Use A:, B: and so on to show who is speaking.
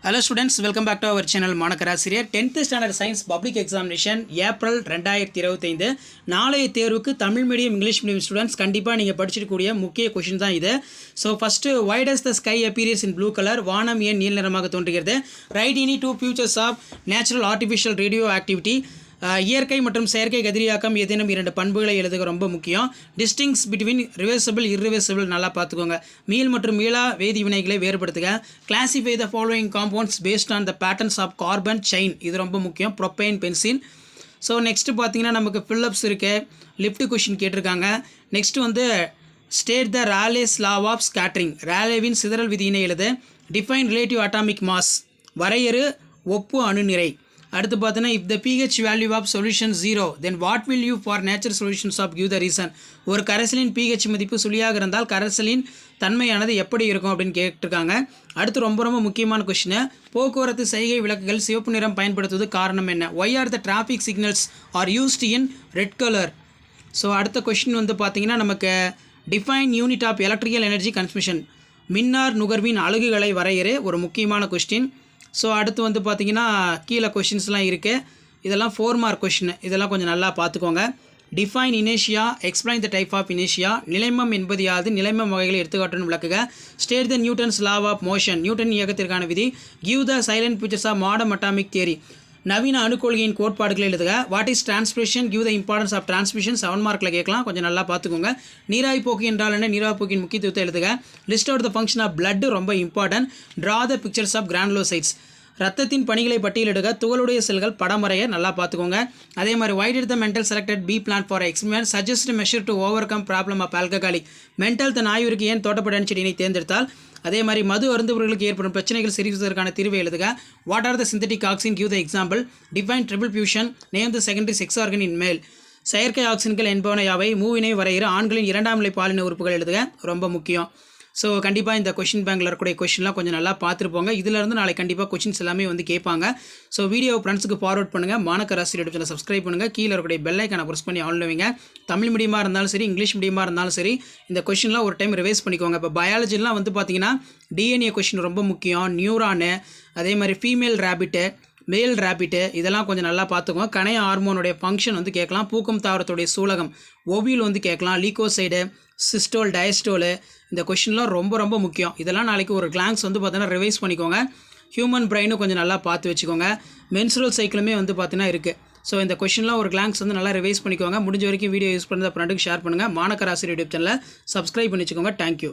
A: Hello students, welcome back to our channel மாணக்கராசிரியர் 10th standard science public examination April 2025 நாளைய தேர்வுக்கு Tamil medium English medium students கண்டிப்பாக நீங்கள் படிச்சிருக்கக்கூடிய முக்கிய question தான் இது. So first why does the sky appears in blue color? வானம் ஏன் நீல நிறமாக தோன்றுகிறது? Write any two features of natural artificial radioactivity. இயற்கை மற்றும் செயற்கை கதிரியாக்கம் ஏதேனும் இரண்டு பண்புகளை எழுதுக ரொம்ப முக்கியம். டிஸ்டிங்ஸ் பிட்வீன் ரிவர்சபிள் இர்ரிவர்சபிள் நல்லா பார்த்துக்கோங்க. மீள் மற்றும் மீளா வேதி வினைகளை வேறுபடுத்துக. Classify the following compounds based on the patterns of carbon chain, இது ரொம்ப முக்கியம். Propyne benzene. ஸோ நெக்ஸ்ட்டு பார்த்தீங்கன்னா நமக்கு ஃபில்லப்ஸ் இருக்குது, லிஃப்ட் கொஷின் கேட்டிருக்காங்க. நெக்ஸ்ட்டு வந்து state the Rayleigh's law of scattering, ராலேவின் சிதறல் விதியினை எழுது. டிஃபைன் ரிலேட்டிவ் அட்டாமிக் மாஸ், வரையறு ஒப்பு அணுநிறை. அடுத்து பார்த்தீங்கன்னா if the pH value of solution 0 then what will you for nature solutions of give the reason. ஒரு கரைசலின் pH மதிப்பு சுழியாக இருந்தால் கரைசலின் தன்மையானது எப்படி இருக்கும் அப்படின்னு கேட்டிருக்காங்க. அடுத்து ரொம்ப முக்கியமான கொஷின், போக்குவரத்து செய்கை விளக்குகள் சிவப்பு நிறம் பயன்படுத்துவது காரணம் என்ன? Why are the traffic signals are used in red colour? So அடுத்த கொஷின் வந்து பார்த்தீங்கன்னா நமக்கு define unit of electrical energy consumption, மின்னார் நுகர்வின் அலகுகளை வரையறு, ஒரு முக்கியமான கொஸ்டின். ஸோ அடுத்து வந்து பார்த்திங்கன்னா கீழே கொஷின்ஸ்லாம் இருக்குது, இதெல்லாம் 4 மார்க் கொஷின், இதெல்லாம் கொஞ்சம் நல்லா பார்த்துக்கோங்க. Define இனேஷியா, explain the type of இனேஷியா, நிலைமம் என்பது யாது, நிலைமம் வகைகளை எடுத்துக்காட்டுன்னு விளக்குக. State the Newton's law of motion, Newton இயக்கத்திற்கான விதி. Give the silent pictures of modern atomic theory, நவீன அணுக்கொள்கையின் கோட்பாடுகளை எழுதுக. What is transmission, give the importance of transmission, 7 மார்க்கில் கேட்கலாம், கொஞ்சம் நல்லா பார்த்துக்கோங்க. நீராய்ப்போக்கு என்றால் என்ன, நீராய்ப்போக்கின் முக்கியத்துவத்தை எழுதுக. List out the function of blood, ரொம்ப important. Draw the pictures of granulocytes, ரத்தத்தின் பணிகளை பட்டியலிடுக. துகளுடைய செல்கள் படம் வரைய நல்லா பார்த்துக்கோங்க. அதே மாதிரி why did the mental selected B plant for experiment suggest measure to overcome problem of alcoholic? Mendel தன் ஆய்விற்கு ஏன் தோட்டப்பட்ட செடியினை தேர்ந்தெடுத்தால்? அதே மாதிரி மது அருந்துபவர்களுக்கு ஏற்படும் பிரச்சனைகள் சிரிப்பதற்கான தீர்வை எழுதுக. What are the synthetic auxin, give the example. Define triple fusion, name the secondary sex organ இன் மேல். செயற்கை ஆக்சின்கள் என்பவனை யாவை? மூவினை வரைகிற ஆண்களின் இரண்டாம் நிலை பாலின உறுப்புகள் எழுதுக, ரொம்ப முக்கியம். ஸோ கண்டிப்பாக இந்த கொஷின் பேங்கில் இருக்கக்கூடிய கொஷின்லாம் கொஞ்சம் நல்லா பார்த்துருப்போங்க. இதிலேருந்து நாளைக்கு கண்டிப்பாக கொஷின்ஸ் எல்லாமே வந்து கேட்பாங்க. ஸோ வீடியோ ஃப்ரெண்ட்ஸுக்கு ஃபார்வர்ட் பண்ணுங்கள். மாணக்கராசிரியர் யூடியூப் சேனல் சப்ஸ்கிரைப் பண்ணுங்கள். கீழே இருக்கக்கூடிய பெல் ஐக்கானை ப்ரெஸ் பண்ணி ஆன் வைங்க. தமிழ் மீடியமாக இருந்தாலும் சரி, இங்கிலீஷ் மீடியமாக இருந்தாலும் சரி, இந்த கொஷின்லாம் ஒரு டைம் ரிவைஸ் பண்ணிக்கோங்க. இப்போ பயாலஜிலாம் வந்து பார்த்தீங்கன்னா டிஎன்ஏ கொஷின் ரொம்ப முக்கியம். நியூரானு, அதே மாதிரி ஃபீமேல் ரேபிட்டு, மேல் ரேபிட்டு, இதெல்லாம் கொஞ்சம் நல்லா பார்த்துக்கோங்க. கணைய ஹார்மோனுடைய ஃபங்க்ஷன் வந்து கேட்கலாம். பூக்கும் தாவரத்துடைய சூலகம், ஓவியல் வந்து கேட்கலாம். லீகோசைடு, சிஸ்டோல், டயஸ்டோலு, இந்த கொஷின்லாம் ரொம்ப முக்கியம். இதெல்லாம் நாளைக்கு ஒரு கிளான்ஸ் வந்து பார்த்தீங்கன்னா ரிவைஸ் பண்ணிக்கோங்க. ஹியூமன் பிரெயினும் கொஞ்சம் நல்லா பார்த்து வச்சுக்கோங்க. மென்சுரல் சைக்கிளுமே வந்து பார்த்தீங்கன்னா இருக்குது. ஸோ இந்த கொஷின்லாம் ஒரு கிளான்ஸ் வந்து நல்லா ரிவைஸ் பண்ணிக்கோங்க. முடிஞ்ச வரைக்கும் வீடியோ யூஸ் பண்ணுறது ஃப்ரெண்டுக்கு ஷேர் பண்ணுங்கள். மாணக்கராசிரியர் யூடியூப் சேனலை சப்ஸ்கிரைப் பண்ணி வச்சுக்கோங்க. தேங்க்யூ.